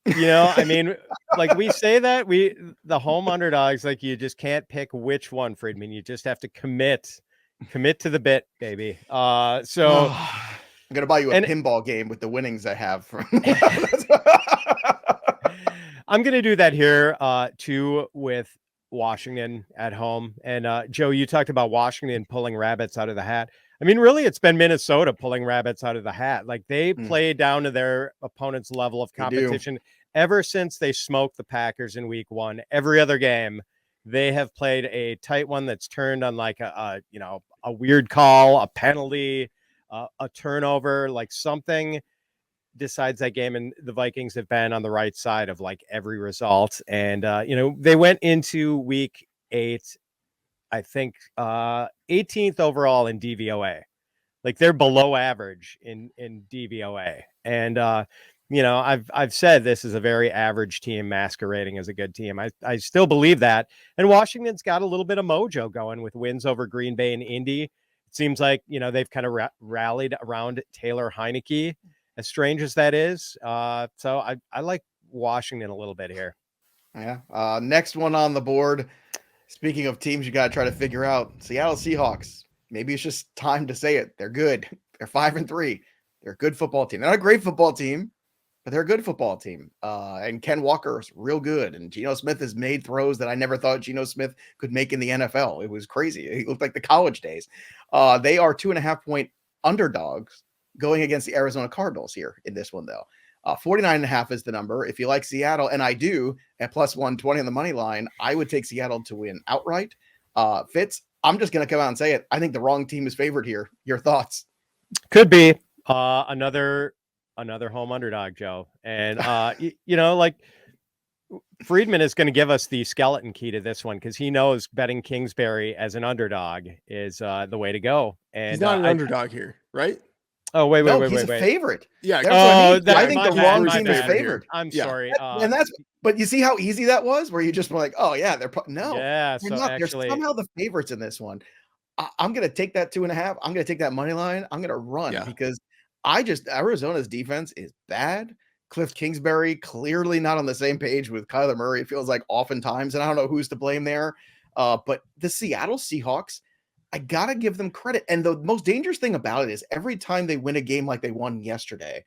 I mean, like, we say that the home underdogs, like, you just can't pick which one, Friedman. You just have to commit to the bit, baby. So I'm gonna buy you a pinball game with the winnings I have from. I'm gonna do that here too with Washington at home. And Joe, you talked about Washington pulling rabbits out of the hat. I mean, really, it's been Minnesota pulling rabbits out of the hat. Like, they play down to their opponent's level of competition ever since they smoked the Packers in week 1. Every other game, they have played a tight one that's turned on like a weird call, a penalty, a turnover, like something decides that game, and the Vikings have been on the right side of like every result. And they went into week 8, I think 18th overall in DVOA. Like, they're below average in DVOA. And I've said this is a very average team masquerading as a good team. I still believe that. And Washington's got a little bit of mojo going with wins over Green Bay and Indy. It seems like they've kind of rallied around Taylor Heineke, as strange as that is. So I like Washington a little bit here. Yeah. Next one on the board. Speaking of teams you got to try to figure out, Seattle Seahawks. Maybe it's just time to say it. They're good. They're 5-3. They're a good football team. They're not a great football team, but they're a good football team. And Ken Walker's real good. And Geno Smith has made throws that I never thought Geno Smith could make in the NFL. It was crazy. He looked like the college days. They are 2.5-point underdogs going against the Arizona Cardinals here in this one, though. 49.5 is the number. If you like Seattle, and I do, at plus 120 on the money line, I would take Seattle to win outright. Fitz, I'm just going to come out and say it. I think the wrong team is favored here. Your thoughts? Could be another home underdog, Joe. And, like, Freedman is going to give us the skeleton key to this one because he knows betting Kingsbury as an underdog is the way to go. And he's not an underdog here, right? Oh, wait. He's a favorite. Yeah. I think the wrong team is favored. I'm sorry. But you see how easy that was, where you just were like, oh yeah, they're no. Yeah, so not. Actually, they're somehow the favorites in this one. I'm going to take that 2.5. I'm going to take that money line. I'm going to run because Arizona's defense is bad. Cliff Kingsbury clearly not on the same page with Kyler Murray. It feels like oftentimes, and I don't know who's to blame there. But the Seattle Seahawks, I got to give them credit. And the most dangerous thing about it is every time they win a game like they won yesterday,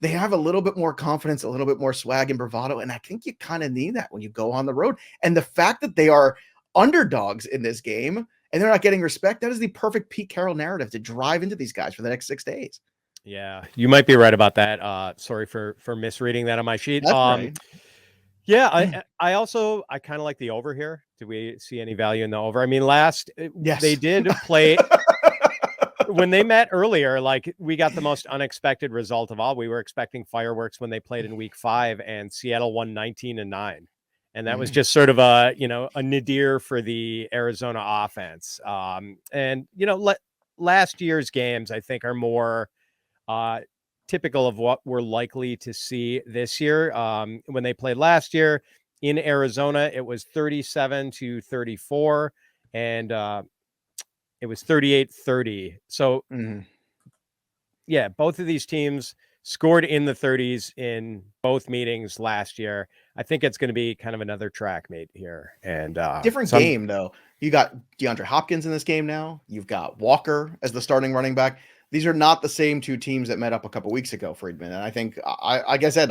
they have a little bit more confidence, a little bit more swag and bravado. And I think you kind of need that when you go on the road. And the fact that they are underdogs in this game and they're not getting respect, that is the perfect Pete Carroll narrative to drive into these guys for the next 6 days. Yeah, you might be right about that. Sorry for misreading that on my sheet. That's right. Yeah, I kind of like the over here. Do we see any value in the over? I mean, last Yes. they did play when they met earlier, like we got the most unexpected result of all. We were expecting fireworks when they played in week 5, and Seattle won 19-9. And that was just sort of a nadir for the Arizona offense. And, last year's games, I think, are more typical of what we're likely to see this year. When they played last year in Arizona, it was 37-34, and it was 38-30. So, yeah, both of these teams scored in the 30s in both meetings last year. I think it's going to be kind of another track mate here. And different game, though. You got DeAndre Hopkins in this game now. You've got Walker as the starting running back. These are not the same two teams that met up a couple weeks ago, Freedman. And I think, like I said,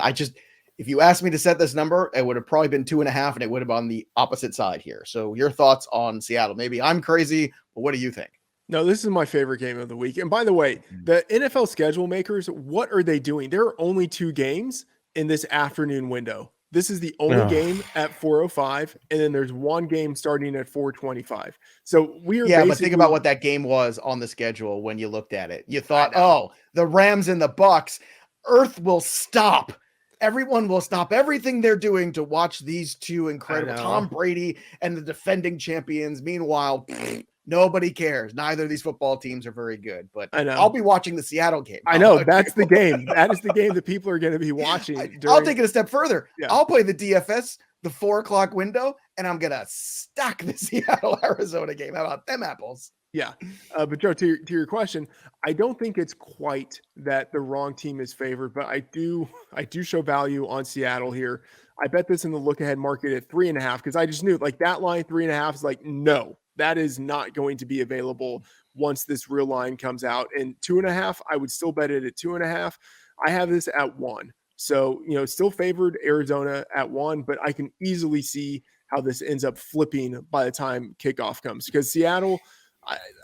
if you asked me to set this number, it would have probably been 2.5, and it would have been on the opposite side here. So your thoughts on Seattle? Maybe I'm crazy, but what do you think? No, this is my favorite game of the week. And by the way, the NFL schedule makers, what are they doing? There are only 2 games in this afternoon window. This is the only game at 4:05, and then there's one game starting at 4:25. So we are but think about what that game was on the schedule when you looked at it. You thought, the Rams and the Bucks, Earth will stop. Everyone will stop everything they're doing to watch these two incredible Tom Brady and the defending champions. Meanwhile, nobody cares. Neither of these football teams are very good, but I'll be watching the Seattle game. I know that's the game. That is the game that people are going to be watching. I'll take it a step further. Yeah. I'll play the DFS, the 4:00 window, and I'm going to stack the Seattle Arizona game. How about them apples? Yeah. But Joe, to your question, I don't think it's quite that the wrong team is favored, but I do show value on Seattle here. I bet this in the look ahead market at 3.5, because I just knew like that line 3.5 is like, no, that is not going to be available once this real line comes out. And 2.5, I would still bet it at 2.5. I have this at 1. So, still favored Arizona at 1, but I can easily see how this ends up flipping by the time kickoff comes, because Seattle,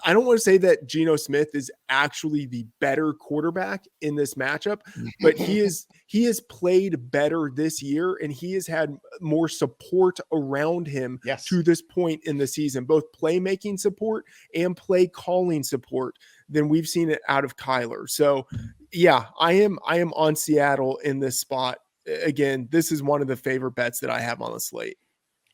I don't want to say that Geno Smith is actually the better quarterback in this matchup, but he has played better this year, and he has had more support around him to this point in the season, both playmaking support and play calling support than we've seen it out of Kyler. So yeah, I am on Seattle in this spot. Again, this is one of the favorite bets that I have on the slate.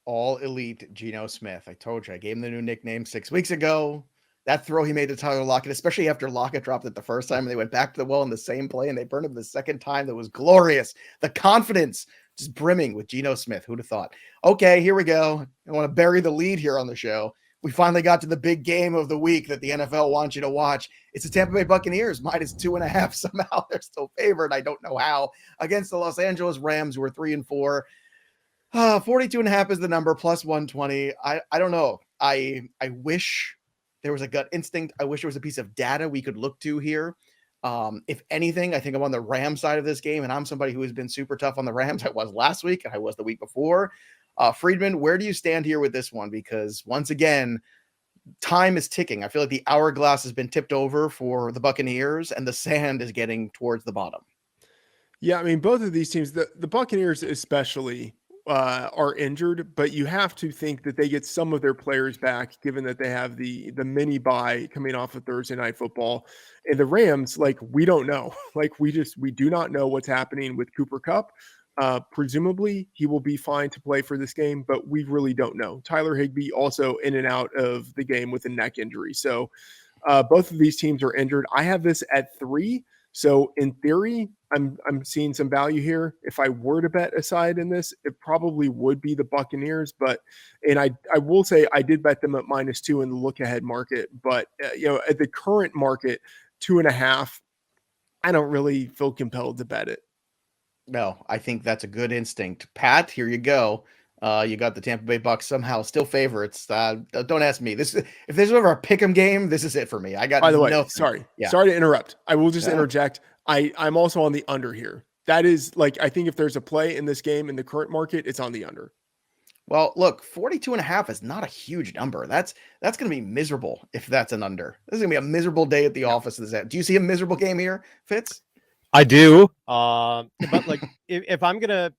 All elite Geno Smith. I told you, I gave him the new nickname 6 weeks ago. That throw he made to Tyler Lockett, especially after Lockett dropped it the first time and they went back to the well in the same play and they burned him the second time. That was glorious. The confidence just brimming with Geno Smith. Who'd have thought? Okay, here we go. I want to bury the lead here on the show. We finally got to the big game of the week that the NFL wants you to watch. It's the Tampa Bay Buccaneers minus 2.5. Somehow they're still favored. I don't know how, against the Los Angeles Rams, who are 3-4. 42.5 is the number, plus 120. I don't know. I wish there was a gut instinct. I wish there was a piece of data we could look to here. If anything, I think I'm on the Rams side of this game, and I'm somebody who has been super tough on the Rams. I was last week, and I was the week before. Freedman, where do you stand here with this one? Because once again, time is ticking. I feel like the hourglass has been tipped over for the Buccaneers, and the sand is getting towards the bottom. Yeah, I mean, both of these teams, the Buccaneers especially, are injured, but you have to think that they get some of their players back, given that they have the mini bye coming off of Thursday Night Football. And the Rams, like, we don't know. Like, we do not know what's happening with Cooper Kupp. Presumably he will be fine to play for this game, but we really don't know. Tyler Higbee also in and out of the game with a neck injury. So both of these teams are injured. I have this at 3. So in theory, I'm seeing some value here. If I were to bet a side in this, it probably would be the Buccaneers. And I will say I did bet them at -2 in the look ahead market. But at the current market, 2.5, I don't really feel compelled to bet it. No, I think that's a good instinct. Pat, here you go. You got the Tampa Bay Bucks somehow still favorites. Don't ask me. If there's ever a pick'em game, this is it for me. I got. By the way, sorry to interrupt. I will just interject. I'm also on the under here. That is, like, I think if there's a play in this game in the current market, it's on the under. Well, look, 42.5 is not a huge number. That's going to be miserable if that's an under. This is going to be a miserable day at the office. Do you see a miserable game here, Fitz? I do. But like, if I'm gonna,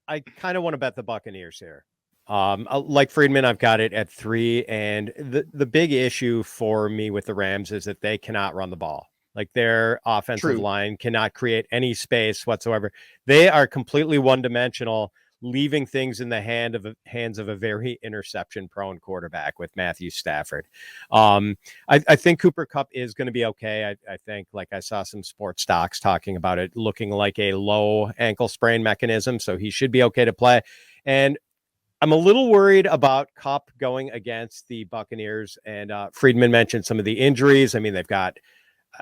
I kind of want to bet the Buccaneers here. Like Freedman, I've got it at 3. And the big issue for me with the Rams is that they cannot run the ball. Like their offensive True. line cannot create any space whatsoever. They are completely one-dimensional, leaving things in the hands of a very interception-prone quarterback with Matthew Stafford. I think Cooper Kupp is going to be okay. I think, like I saw some sports stocks talking about it looking like a low ankle sprain mechanism, so he should be okay to play. And I'm a little worried about Kupp going against the Buccaneers. And Freedman mentioned some of the injuries. I mean,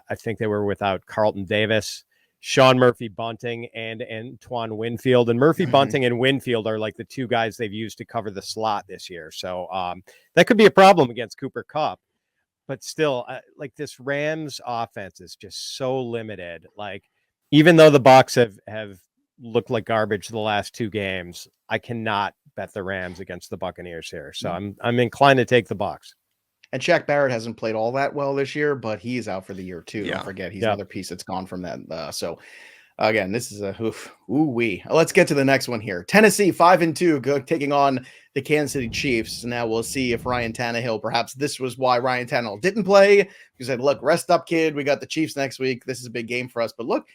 I think they were without Carlton Davis, Sean Murphy Bunting, and Antoine Winfield. And Murphy Bunting and Winfield are like the two guys they've used to cover the slot this year. So that could be a problem against Cooper Kupp. But still, like this Rams offense is just so limited. Like, even though the Bucs have looked like garbage the last 2 games, I cannot bet the Rams against the Buccaneers here. So I'm inclined to take the Bucs. And Shaq Barrett hasn't played all that well this year, but he's out for the year too. Yeah. Don't forget, he's another piece that's gone from that. So again, this is a ooh-wee. Let's get to the next one here. Tennessee 5-2 taking on the Kansas City Chiefs. Now we'll see if Ryan Tannehill, perhaps this was why Ryan Tannehill didn't play. He said, look, rest up, kid. We got the Chiefs next week. This is a big game for us. But look,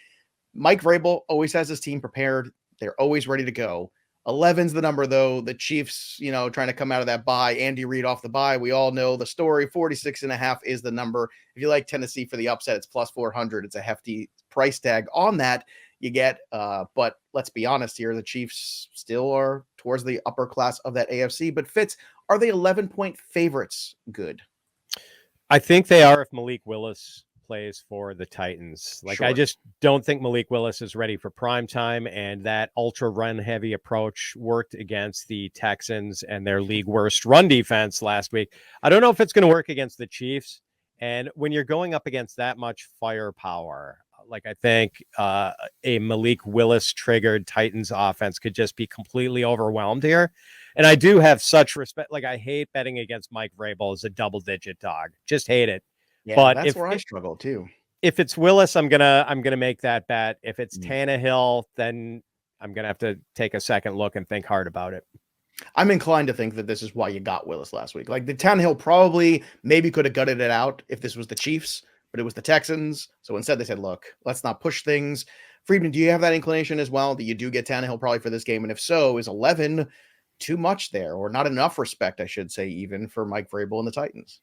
Mike Vrabel always has his team prepared. They're always ready to go. 11's the number, though. The Chiefs, trying to come out of that bye. Andy Reid off the bye. We all know the story. 46.5 is the number. If you like Tennessee for the upset, it's plus 400. It's a hefty price tag on that you get. But let's be honest here. The Chiefs still are towards the upper class of that AFC. But Fitz, are they 11-point favorites good? I think they are if Malik Willis plays for the Titans. Like, Sure. I just don't think Malik Willis is ready for prime time, and that ultra run heavy approach worked against the Texans and their league worst run defense last week. I don't know if it's going to work against the Chiefs. And when you're going up against that much firepower, like I think a Malik Willis triggered Titans offense could just be completely overwhelmed here. And I do have such respect. Like, I hate betting against Mike Vrabel as a double-digit dog. Just hate it. Yeah, but that's where I struggle too. If it's Willis, I'm gonna make that bet. If it's Tannehill, then I'm gonna have to take a second look and think hard about it. I'm inclined to think that this is why you got Willis last week. Like, the Tannehill probably maybe could have gutted it out if this was the Chiefs, but it was the Texans. So instead they said, look, let's not push things. Freedman, do you have that inclination as well, that you do get Tannehill probably for this game? And if so, is 11 too much there, or not enough respect, I should say, even for Mike Vrabel and the Titans?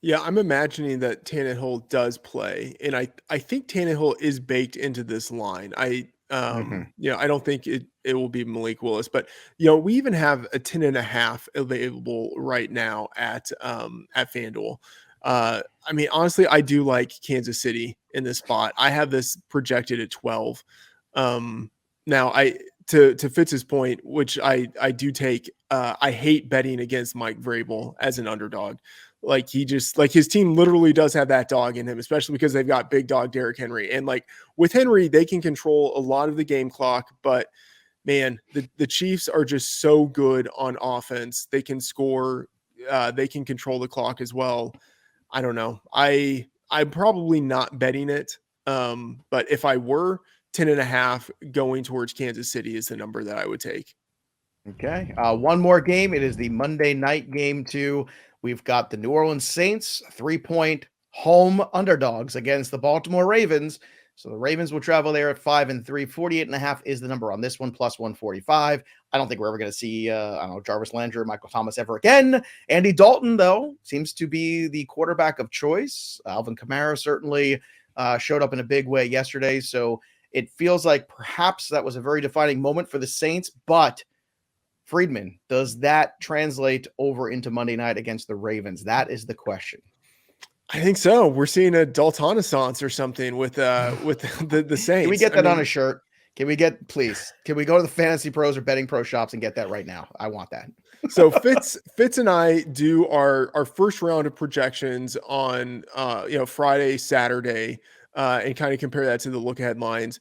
Yeah, I'm imagining that Tannehill does play, and I think Tannehill is baked into this line. I don't think it will be Malik Willis, but we even have a 10.5 available right now at FanDuel. I mean, honestly, I do like Kansas City in this spot. I have this projected at 12. Now to Fitz's point, which I do take, I hate betting against Mike Vrabel as an underdog. Like, his team literally does have that dog in him, especially because they've got big dog Derrick Henry. And like with Henry, they can control a lot of the game clock, but man, the Chiefs are just so good on offense. They can score, they can control the clock as well. I don't know. I'm probably not betting it. But if I were, 10.5 going towards Kansas City is the number that I would take. Okay. One more game. It is the Monday night game too. We've got the New Orleans Saints, 3-point home underdogs against the Baltimore Ravens. So the Ravens will travel there at 5-3. 48.5 is the number on this one, plus 145. I don't think we're ever going to see, Jarvis Landry or Michael Thomas ever again. Andy Dalton, though, seems to be the quarterback of choice. Alvin Kamara certainly showed up in a big way yesterday. So it feels like perhaps that was a very defining moment for the Saints, but Freedman, does that translate over into Monday night against the Ravens? That is the question. I think so. We're seeing a Daltonaissance or something with the Saints. Can we get that on a shirt? Can we go to the Fantasy Pros or Betting Pro shops and get that right now? I want that. So Fitz and I do our first round of projections on Friday, Saturday, and kind of compare that to the look ahead lines.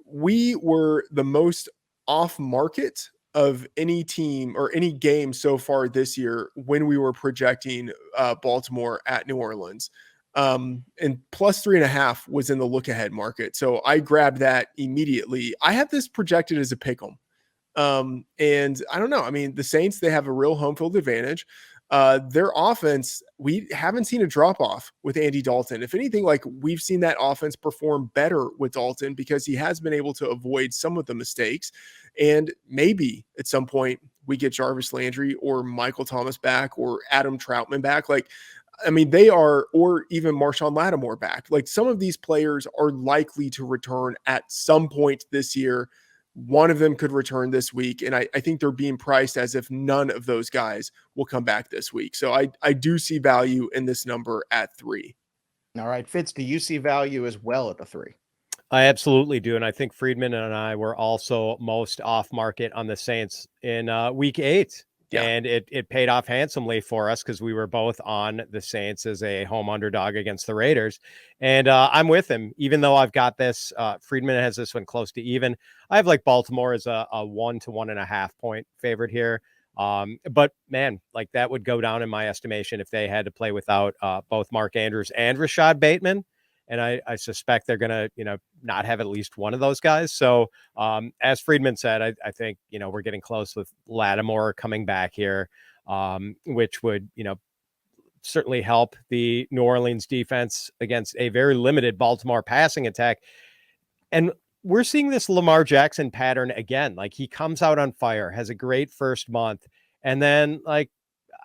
We were the most off market of any team or any game so far this year when we were projecting Baltimore at New Orleans. And plus 3.5 was in the look ahead market. So I grabbed that immediately. I have this projected as a pick 'em. And I don't know. I mean, the Saints, they have a real home field advantage. Their offense, we haven't seen a drop off with Andy Dalton. If anything, like we've seen that offense perform better with Dalton because he has been able to avoid some of the mistakes. And maybe at some point we get Jarvis Landry or Michael Thomas back or Adam Troutman back. Like, I mean, they are, or even Marshawn Lattimore back. Like some of these players are likely to return at some point this year. One of them could return this week, and I think they're being priced as if none of those guys will come back this week. So I do see value in this number at 3. All right, Fitz, do you see value as well at the 3? I absolutely do. And I think Freedman and I were also most off market on the Saints in week 8. Yeah. And it paid off handsomely for us because we were both on the Saints as a home underdog against the Raiders. And I'm with him, even though I've got this. Freedman has this one close to even. I have like Baltimore as a 1 to 1.5 point favorite here. But man, like that would go down in my estimation if they had to play without both Mark Andrews and Rashad Bateman. And I suspect they're going to, not have at least one of those guys. So as Freedman said, I think, we're getting close with Lattimore coming back here, which would, certainly help the New Orleans defense against a very limited Baltimore passing attack. And we're seeing this Lamar Jackson pattern again. Like he comes out on fire, has a great first month, and then like,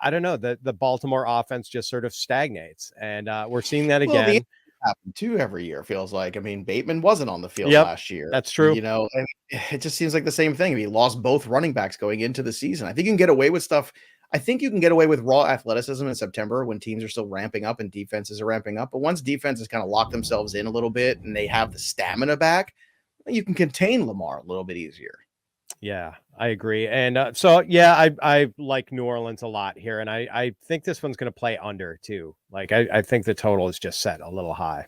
I don't know, the Baltimore offense just sort of stagnates. And we're seeing that again. Happen too every year, feels like. I mean, Bateman wasn't on the field last year. That's true. And it just seems like the same thing. He lost both running backs going into the season. I think you can get away with stuff. I think you can get away with raw athleticism in September when teams are still ramping up and defenses are ramping up. But once defenses kind of lock themselves in a little bit and they have the stamina back, you can contain Lamar a little bit easier. Yeah, I agree. And I like New Orleans a lot here. And I think this one's going to play under too. Like I think the total is just set a little high.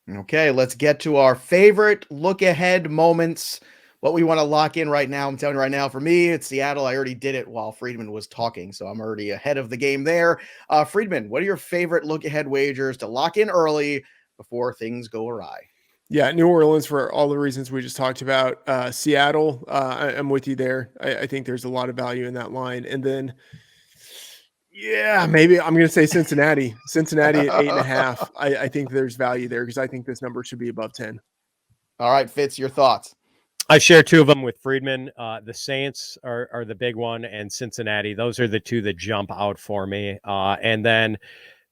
Okay, let's get to our favorite look ahead moments. What we want to lock in right now. I'm telling you right now, for me, it's Seattle. I already did it while Freedman was talking, so I'm already ahead of the game there. Freedman, what are your favorite look ahead wagers to lock in early before things go awry? Yeah, New Orleans for all the reasons we just talked about. Seattle, I'm with you there. I think there's a lot of value in that line. And then, maybe I'm going to say Cincinnati. Cincinnati at 8.5. I think there's value there because I think this number should be above 10. All right, Fitz, your thoughts? I share 2 of them with Freedman. The Saints are the big one, and Cincinnati. Those are the 2 that jump out for me. And then,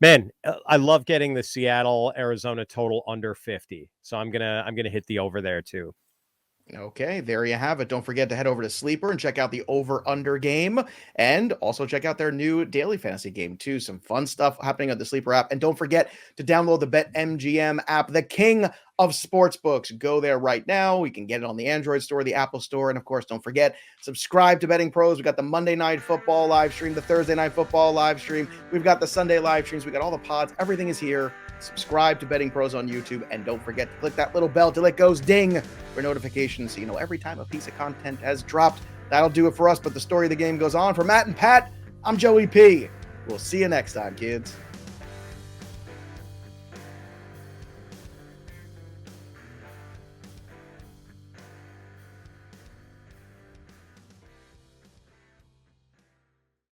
man, I love getting the Seattle Arizona total under 50. So I'm gonna hit the over there too. Okay, there you have it. Don't forget to head over to Sleeper and check out the over-under game, and also check out their new daily fantasy game too. Some fun stuff happening on the Sleeper app. And don't forget to download the BetMGM app, the king of sportsbooks. Go there right now. You can get it on the Android store, the Apple store, and of course, don't forget, subscribe to Betting Pros. We got the Monday Night Football live stream, the Thursday Night Football live stream. We've got the Sunday live streams. We got all the pods. Everything is here. Subscribe to Betting Pros on YouTube, and don't forget to click that little bell till it goes ding for notifications so you know every time a piece of content has dropped. That'll do it for us, but the story of the game goes on. For Matt and Pat, I'm Joey P. We'll see you next time, kids.